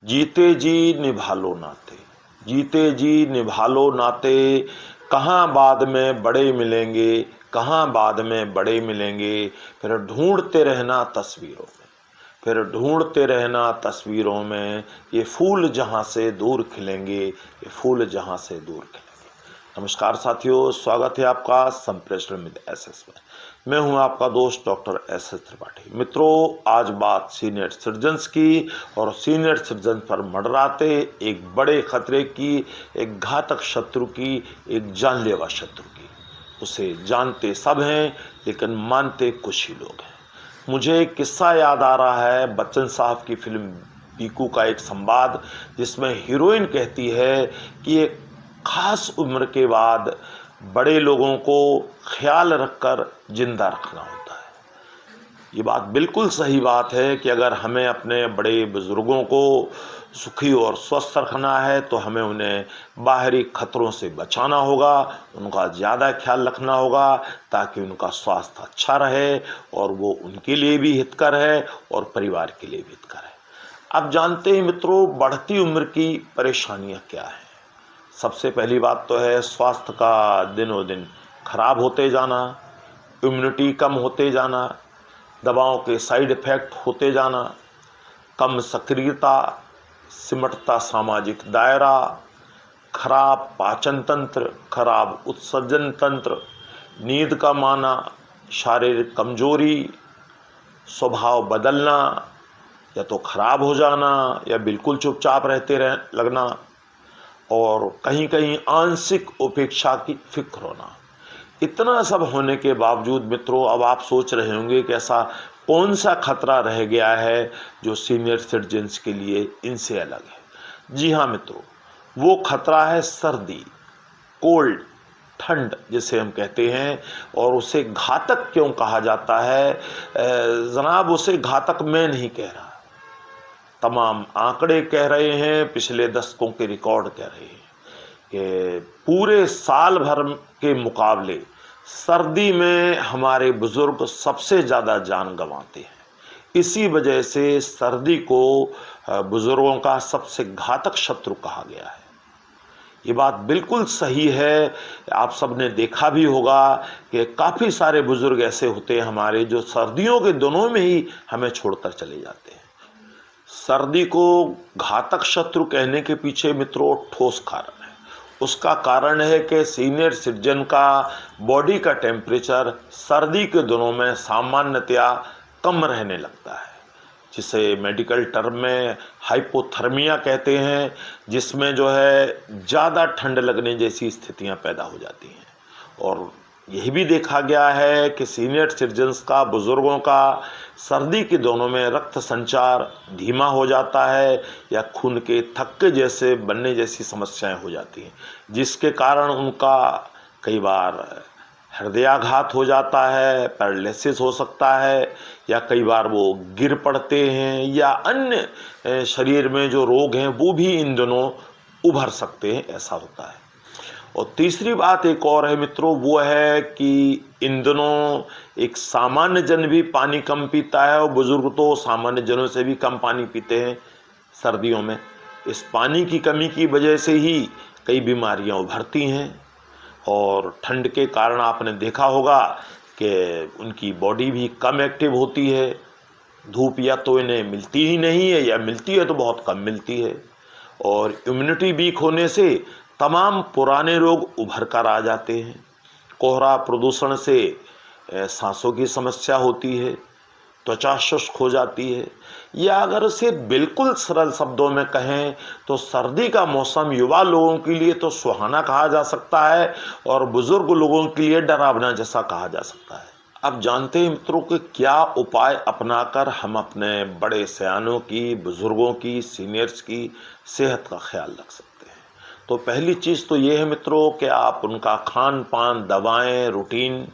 जीते जी निभा लो नाते, जीते जी निभा लो नाते, कहाँ बाद में बड़े मिलेंगे, कहाँ बाद में बड़े मिलेंगे, फिर ढूंढते रहना तस्वीरों में, फिर ढूंढते रहना तस्वीरों में, ये फूल जहाँ से दूर खिलेंगे, ये फूल जहाँ से दूर खिलेंगे। नमस्कार साथियों, स्वागत है आपका संप्रेषण विद एसएस में। मैं हूं आपका दोस्त डॉक्टर एसएस त्रिपाठी। मित्रों, आज बात सीनियर सिटीजन्स की और सीनियर सिटीजन पर मंडराते एक बड़े खतरे की, एक घातक शत्रु की, एक जानलेवा शत्रु की। उसे जानते सब हैं लेकिन मानते कुछ ही लोग हैं। मुझे एक किस्सा याद आ रहा है, बच्चन साहब की फिल्म पीकू का एक संवाद, जिसमें हीरोइन कहती है कि एक खास उम्र के बाद बड़े लोगों को ख्याल रखकर जिंदा रखना होता है। ये बात बिल्कुल सही बात है कि अगर हमें अपने बड़े बुजुर्गों को सुखी और स्वस्थ रखना है तो हमें उन्हें बाहरी खतरों से बचाना होगा, उनका ज़्यादा ख्याल रखना होगा ताकि उनका स्वास्थ्य अच्छा रहे और वो उनके लिए भी हितकर है और परिवार के लिए भी हितकर है। अब जानते हैं मित्रों, बढ़ती उम्र की परेशानियां क्या हैं। सबसे पहली बात तो है स्वास्थ्य का दिनों दिन खराब होते जाना, इम्यूनिटी कम होते जाना, दवाओं के साइड इफ़ेक्ट होते जाना, कम सक्रियता, सिमटता सामाजिक दायरा, खराब पाचन तंत्र, खराब उत्सर्जन तंत्र, नींद का माना, शारीरिक कमजोरी, स्वभाव बदलना, या तो खराब हो जाना या बिल्कुल चुपचाप रहते लगना, और कहीं कहीं आंशिक उपेक्षा की फिक्र होना। इतना सब होने के बावजूद मित्रों, अब आप सोच रहे होंगे कि ऐसा कौन सा खतरा रह गया है जो सीनियर सिटीजन्स के लिए इनसे अलग है। जी हाँ मित्रों, वो खतरा है सर्दी, कोल्ड, ठंड जिसे हम कहते हैं। और उसे घातक क्यों कहा जाता है? जनाब, उसे घातक मैं नहीं कह रहा, तमाम आंकड़े कह रहे हैं, पिछले दशकों के रिकॉर्ड कह रहे हैं कि पूरे साल भर के मुकाबले सर्दी में हमारे बुजुर्ग सबसे ज़्यादा जान गंवाते हैं। इसी वजह से सर्दी को बुजुर्गों का सबसे घातक शत्रु कहा गया है। ये बात बिल्कुल सही है। आप सब ने देखा भी होगा कि काफ़ी सारे बुजुर्ग ऐसे होते हैं हमारे जो सर्दियों के दिनों में ही हमें छोड़कर चले जाते हैं। सर्दी को घातक शत्रु कहने के पीछे मित्रों ठोस कारण है। उसका कारण है कि सीनियर सिटीजन का बॉडी का टेम्परेचर सर्दी के दिनों में सामान्यतया कम रहने लगता है, जिसे मेडिकल टर्म में हाइपोथर्मिया कहते हैं, जिसमें जो है ज़्यादा ठंड लगने जैसी स्थितियां पैदा हो जाती हैं। और यही भी देखा गया है कि सीनियर सिटीजन्स का, बुजुर्गों का सर्दी के दिनों में रक्त संचार धीमा हो जाता है या खून के थक्के जैसे बनने जैसी समस्याएं हो जाती हैं, जिसके कारण उनका कई बार हृदयाघात हो जाता है, पैरालिसिस हो सकता है, या कई बार वो गिर पड़ते हैं, या अन्य शरीर में जो रोग हैं वो भी इन दिनों उभर सकते हैं, ऐसा होता है। और तीसरी बात एक और है मित्रों, वो है कि इन दिनों एक सामान्य जन भी पानी कम पीता है और बुजुर्ग तो सामान्य जनों से भी कम पानी पीते हैं सर्दियों में। इस पानी की कमी की वजह से ही कई बीमारियां उभरती हैं। और ठंड के कारण आपने देखा होगा कि उनकी बॉडी भी कम एक्टिव होती है, धूप या तो इन्हें मिलती ही नहीं है या मिलती है तो बहुत कम मिलती है। और इम्यूनिटी वीक होने से तमाम पुराने रोग उभर कर आ जाते हैं। कोहरा प्रदूषण से सांसों की समस्या होती है, त्वचा शुष्क हो जाती है, या अगर उसे बिल्कुल सरल शब्दों में कहें तो सर्दी का मौसम युवा लोगों के लिए तो सुहाना कहा जा सकता है और बुजुर्ग लोगों के लिए डरावना जैसा कहा जा सकता है। अब जानते हैं मित्रों कि क्या उपाय अपनाकर हम अपने बड़े सयानों की, बुजुर्गों की, सीनियर्स की सेहत का ख्याल रख सकते हैं। तो पहली चीज़ तो ये है मित्रों कि आप उनका खान पान, दवाएं, रूटीन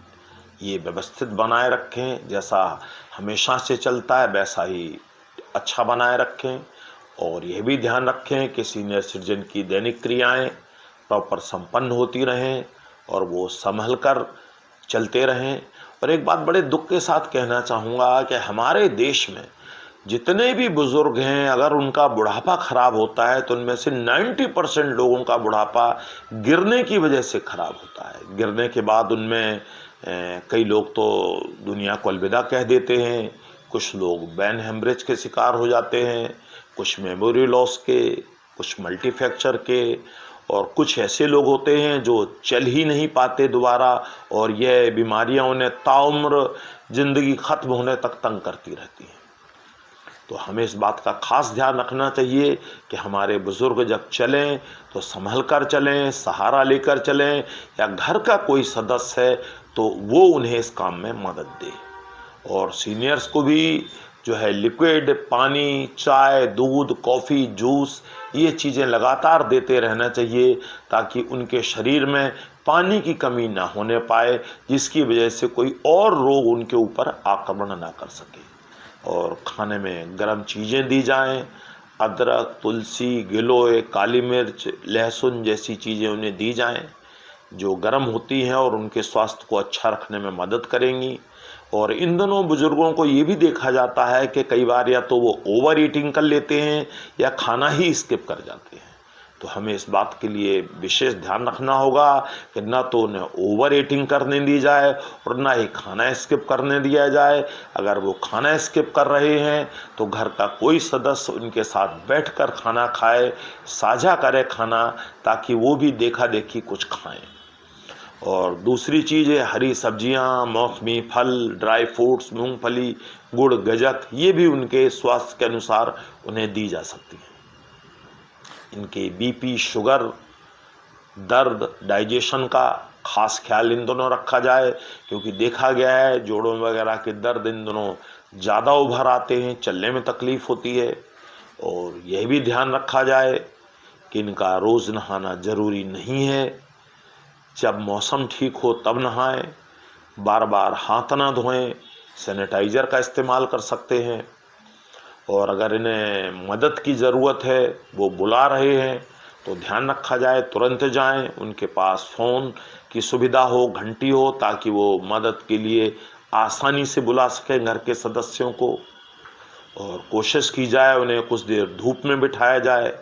ये व्यवस्थित बनाए रखें, जैसा हमेशा से चलता है वैसा ही अच्छा बनाए रखें। और यह भी ध्यान रखें कि सीनियर सिटीजन की दैनिक क्रियाएं प्रॉपर संपन्न होती रहें और वो संभल कर चलते रहें। और एक बात बड़े दुख के साथ कहना चाहूँगा कि हमारे देश में जितने भी बुजुर्ग हैं, अगर उनका बुढ़ापा खराब होता है तो उनमें से 90% लोगों का बुढ़ापा गिरने की वजह से खराब होता है। गिरने के बाद उनमें कई लोग तो दुनिया को अलविदा कह देते हैं, कुछ लोग ब्रेन हेमरेज के शिकार हो जाते हैं, कुछ मेमोरी लॉस के, कुछ मल्टी फ्रैक्चर के, और कुछ ऐसे लोग होते हैं जो चल ही नहीं पाते दोबारा, और यह बीमारियां उन्हें ताउम्र जिंदगी खत्म होने तक तंग करती रहती हैं। तो हमें इस बात का खास ध्यान रखना चाहिए कि हमारे बुजुर्ग जब चलें तो संभल कर चलें, सहारा लेकर चलें, या घर का कोई सदस्य है तो वो उन्हें इस काम में मदद दे। और सीनियर्स को भी जो है लिक्विड पानी, चाय, दूध, कॉफ़ी, जूस, ये चीज़ें लगातार देते रहना चाहिए ताकि उनके शरीर में पानी की कमी ना होने पाए, जिसकी वजह से कोई और रोग उनके ऊपर आक्रमण ना कर सके। और खाने में गर्म चीज़ें दी जाएं, अदरक, तुलसी, गिलोय, काली मिर्च, लहसुन जैसी चीज़ें उन्हें दी जाएं जो गर्म होती हैं और उनके स्वास्थ्य को अच्छा रखने में मदद करेंगी। और इन दोनों बुजुर्गों को ये भी देखा जाता है कि कई बार या तो वो ओवर ईटिंग कर लेते हैं या खाना ही स्किप कर जाते हैं। तो हमें इस बात के लिए विशेष ध्यान रखना होगा कि ना तो उन्हें ओवर ईटिंग करने दी जाए और ना ही खाना स्किप करने दिया जाए। अगर वो खाना स्किप कर रहे हैं तो घर का कोई सदस्य उनके साथ बैठकर खाना खाए, साझा करे खाना, ताकि वो भी देखा देखी कुछ खाएं। और दूसरी चीज़ है हरी सब्जियां, मौसमी फल, ड्राई फ्रूट्स, मूंगफली, गुड़, गजक, ये भी उनके स्वास्थ्य के अनुसार उन्हें दी जा सकती है। इनके बीपी, शुगर, दर्द, डाइजेशन का खास ख्याल इन दोनों रखा जाए, क्योंकि देखा गया है जोड़ों वगैरह के दर्द इन दोनों ज़्यादा उभर आते हैं, चलने में तकलीफ़ होती है। और यह भी ध्यान रखा जाए कि इनका रोज़ नहाना ज़रूरी नहीं है, जब मौसम ठीक हो तब नहाएं, बार बार हाथ ना धोएं, सैनिटाइज़र का इस्तेमाल कर सकते हैं। और अगर इन्हें मदद की ज़रूरत है, वो बुला रहे हैं, तो ध्यान रखा जाए तुरंत जाएं, उनके पास फ़ोन की सुविधा हो, घंटी हो, ताकि वो मदद के लिए आसानी से बुला सकें घर के सदस्यों को। और कोशिश की जाए उन्हें कुछ देर धूप में बिठाया जाए,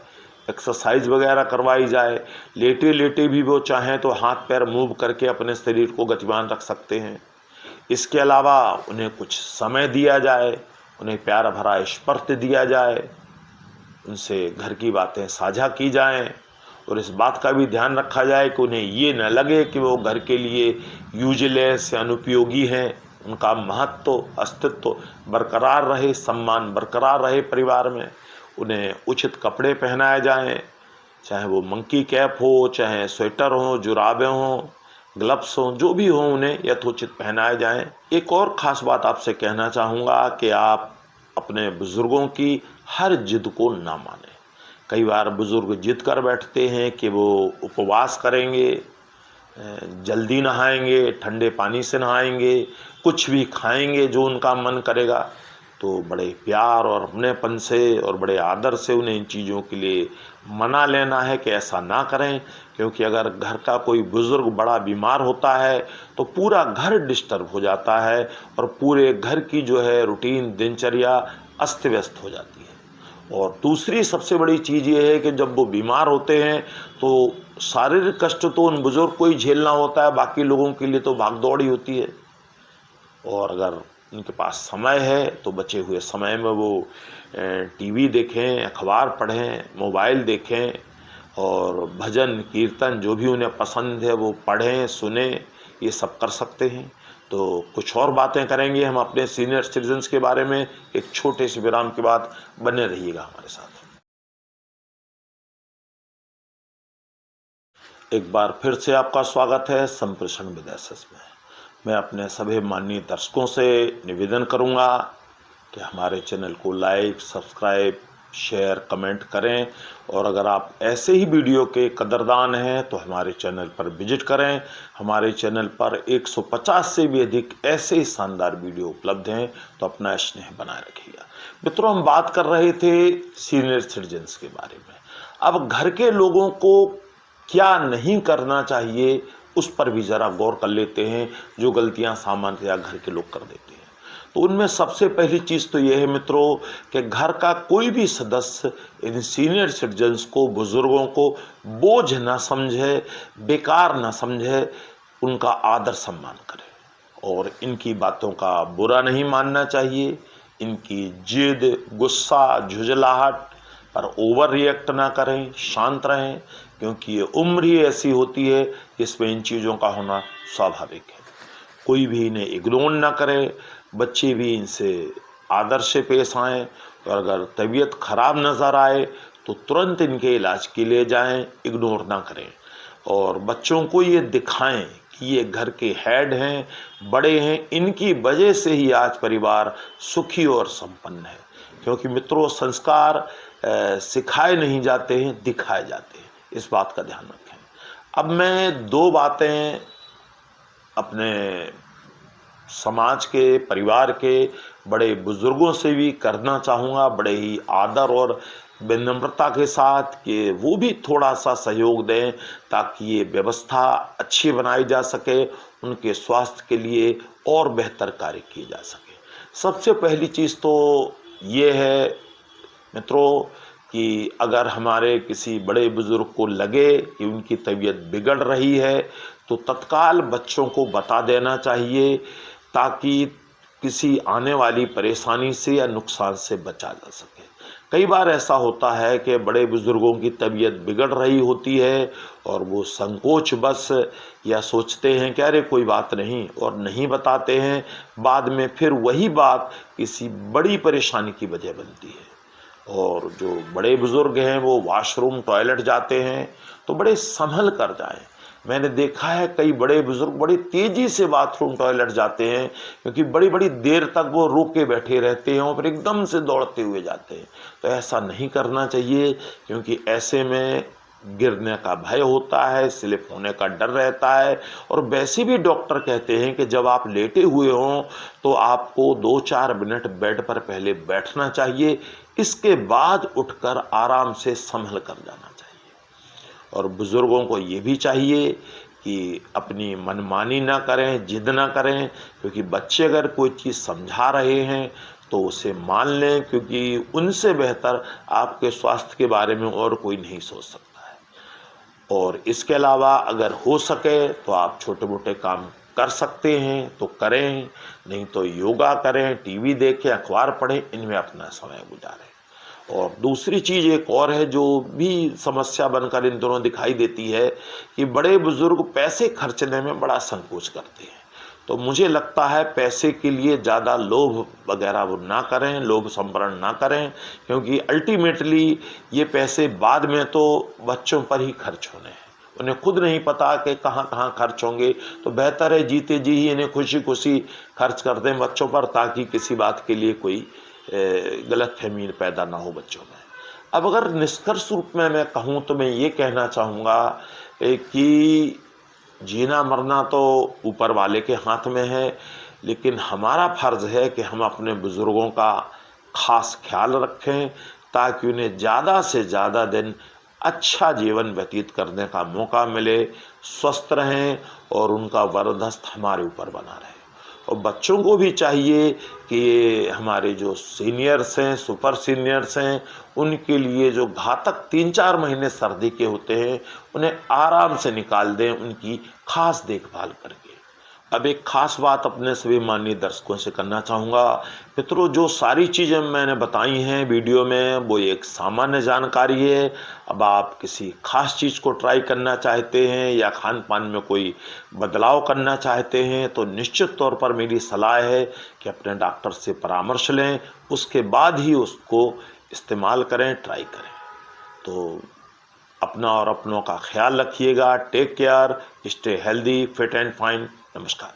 एक्सरसाइज वगैरह करवाई जाए। लेटे लेटे भी वो चाहें तो हाथ पैर मूव करके अपने शरीर को गतिमान रख सकते हैं। इसके अलावा उन्हें कुछ समय दिया जाए, उन्हें प्यार भरा स्पर्श दिया जाए, उनसे घर की बातें साझा की जाएं। और इस बात का भी ध्यान रखा जाए कि उन्हें ये न लगे कि वो घर के लिए यूजलेस या अनुपयोगी हैं। उनका महत्व, अस्तित्व बरकरार रहे, सम्मान बरकरार रहे परिवार में। उन्हें उचित कपड़े पहनाए जाएं, चाहे वो मंकी कैप हो, चाहे स्वेटर हो, जुराबें हों, ग्लव्स हों, जो भी हों, उन्हें यथोचित पहनाए जाएं। एक और ख़ास बात आपसे कहना चाहूँगा कि आप अपने बुज़ुर्गों की हर जिद को ना मानें। कई बार बुज़ुर्ग जिद कर बैठते हैं कि वो उपवास करेंगे, जल्दी नहाएंगे, ठंडे पानी से नहाएंगे, कुछ भी खाएंगे जो उनका मन करेगा। तो बड़े प्यार और अपनेपन से और बड़े आदर से उन्हें इन चीज़ों के लिए मना लेना है कि ऐसा ना करें, क्योंकि अगर घर का कोई बुज़ुर्ग बड़ा बीमार होता है तो पूरा घर डिस्टर्ब हो जाता है और पूरे घर की जो है रूटीन, दिनचर्या अस्त व्यस्त हो जाती है। और दूसरी सबसे बड़ी चीज़ ये है कि जब वो बीमार होते हैं तो शारीरिक कष्ट तो उन बुज़ुर्ग को ही झेलना होता है, बाकी लोगों के लिए तो भागदौड़ ही होती है। और अगर उनके पास समय है तो बचे हुए समय में वो टीवी देखें, अखबार पढ़ें, मोबाइल देखें, और भजन कीर्तन जो भी उन्हें पसंद है वो पढ़ें, सुने, ये सब कर सकते हैं। तो कुछ और बातें करेंगे हम अपने सीनियर सिटीजन्स के बारे में एक छोटे से विराम के बाद। बने रहिएगा हमारे साथ। एक बार फिर से आपका स्वागत है संप्रेषण विद एसएस में। मैं अपने सभी माननीय दर्शकों से निवेदन करूंगा कि हमारे चैनल को लाइक, सब्सक्राइब, शेयर, कमेंट करें। और अगर आप ऐसे ही वीडियो के कदरदान हैं तो हमारे चैनल पर विजिट करें। हमारे चैनल पर 150 से भी अधिक ऐसे ही शानदार वीडियो उपलब्ध हैं, तो अपना स्नेह बनाए रखिएगा। मित्रों, हम बात कर रहे थे सीनियर सिटीजन्स के बारे में। अब घर के लोगों को क्या नहीं करना चाहिए उस पर भी ज़रा गौर कर लेते हैं, जो गलतियां सामान्यतया घर के लोग कर देते हैं। तो उनमें सबसे पहली चीज़ तो ये है मित्रों कि घर का कोई भी सदस्य इन सीनियर सिटीजन्स को, बुज़ुर्गों को बोझ ना समझे, बेकार ना समझे, उनका आदर सम्मान करे और इनकी बातों का बुरा नहीं मानना चाहिए। इनकी जिद, गुस्सा, झुंझलाहट पर ओवर रिएक्ट ना करें, शांत रहें, क्योंकि ये उम्र ही ऐसी होती है जिसमें इन चीज़ों का होना स्वाभाविक है। कोई भी इन्हें इग्नोर ना करे, बच्चे भी इनसे आदर से पेश आएँ और अगर तबीयत खराब नज़र आए तो तुरंत इनके इलाज के लिए जाएं, इग्नोर ना करें और बच्चों को ये दिखाएं कि ये घर के हेड हैं, बड़े हैं, इनकी वजह से ही आज परिवार सुखी और संपन्न है। क्योंकि मित्रों, संस्कार सिखाए नहीं जाते हैं, दिखाए जाते हैं, इस बात का ध्यान रखें। अब मैं दो बातें अपने समाज के, परिवार के बड़े बुजुर्गों से भी करना चाहूँगा, बड़े ही आदर और विनम्रता के साथ, कि वो भी थोड़ा सा सहयोग दें ताकि ये व्यवस्था अच्छी बनाई जा सके, उनके स्वास्थ्य के लिए और बेहतर कार्य किए जा सके। सबसे पहली चीज़ तो ये है मित्रों कि अगर हमारे किसी बड़े बुजुर्ग को लगे कि उनकी तबीयत बिगड़ रही है तो तत्काल बच्चों को बता देना चाहिए ताकि किसी आने वाली परेशानी से या नुकसान से बचा जा सके। कई बार ऐसा होता है कि बड़े बुजुर्गों की तबीयत बिगड़ रही होती है और वो संकोच बस या सोचते हैं कि अरे कोई बात नहीं, और नहीं बताते हैं। बाद में फिर वही बात किसी बड़ी परेशानी की वजह बनती है। और जो बड़े बुजुर्ग हैं वो वॉशरूम, टॉयलेट जाते हैं तो बड़े संभल कर जाएं। मैंने देखा है कई बड़े बुजुर्ग बड़ी तेज़ी से बाथरूम, टॉयलेट जाते हैं क्योंकि बड़ी बड़ी देर तक वो रुक के बैठे रहते हैं और फिर एकदम से दौड़ते हुए जाते हैं। तो ऐसा नहीं करना चाहिए क्योंकि ऐसे में गिरने का भय होता है, स्लिप होने का डर रहता है। और वैसे भी डॉक्टर कहते हैं कि जब आप लेटे हुए हों तो आपको 2-4 मिनट बेड पर पहले बैठना चाहिए, इसके बाद उठकर आराम से संभल कर जाना चाहिए। और बुज़ुर्गों को ये भी चाहिए कि अपनी मनमानी ना करें, जिद ना करें, क्योंकि बच्चे अगर कोई चीज़ समझा रहे हैं तो उसे मान लें, क्योंकि उनसे बेहतर आपके स्वास्थ्य के बारे में और कोई नहीं सोच सकता है। और इसके अलावा अगर हो सके तो आप छोटे मोटे काम कर सकते हैं तो करें, नहीं तो योगा करें, टीवी देखें, अखबार पढ़ें, इनमें अपना समय गुजारें। और दूसरी चीज़ एक और है जो भी समस्या बनकर इन दोनों दिखाई देती है कि बड़े बुजुर्ग पैसे खर्चने में बड़ा संकोच करते हैं। तो मुझे लगता है पैसे के लिए ज़्यादा लोभ वगैरह वो ना करें, लोभ संभरण ना करें, क्योंकि अल्टीमेटली ये पैसे बाद में तो बच्चों पर ही खर्च होने हैं। उन्हें खुद नहीं पता कि कहाँ कहाँ खर्च होंगे, तो बेहतर है जीते जी ही इन्हें खुशी खुशी खर्च कर दें बच्चों पर, ताकि किसी बात के लिए कोई गलतफहमी पैदा ना हो बच्चों में। अब अगर निष्कर्ष रूप में मैं कहूँ तो मैं ये कहना चाहूँगा कि जीना मरना तो ऊपर वाले के हाथ में है, लेकिन हमारा फर्ज है कि हम अपने बुज़ुर्गों का खास ख्याल रखें ताकि उन्हें ज़्यादा से ज़्यादा दिन अच्छा जीवन व्यतीत करने का मौका मिले, स्वस्थ रहें और उनका वरदस्त हमारे ऊपर बना रहे। और बच्चों को भी चाहिए कि ये हमारे जो सीनियर्स हैं, सुपर सीनियर्स हैं, उनके लिए जो घातक 3-4 महीने सर्दी के होते हैं उन्हें आराम से निकाल दें, उनकी खास देखभाल करके। अब एक खास बात अपने सभी माननीय दर्शकों से करना चाहूँगा। मित्रों, जो सारी चीज़ें मैंने बताई हैं वीडियो में वो एक सामान्य जानकारी है। अब आप किसी खास चीज़ को ट्राई करना चाहते हैं या खान पान में कोई बदलाव करना चाहते हैं तो निश्चित तौर पर मेरी सलाह है कि अपने डॉक्टर से परामर्श लें, उसके बाद ही उसको इस्तेमाल करें, ट्राई करें। तो अपना और अपनों का ख्याल रखिएगा। Take care, stay healthy, fit and fine. नमस्कार।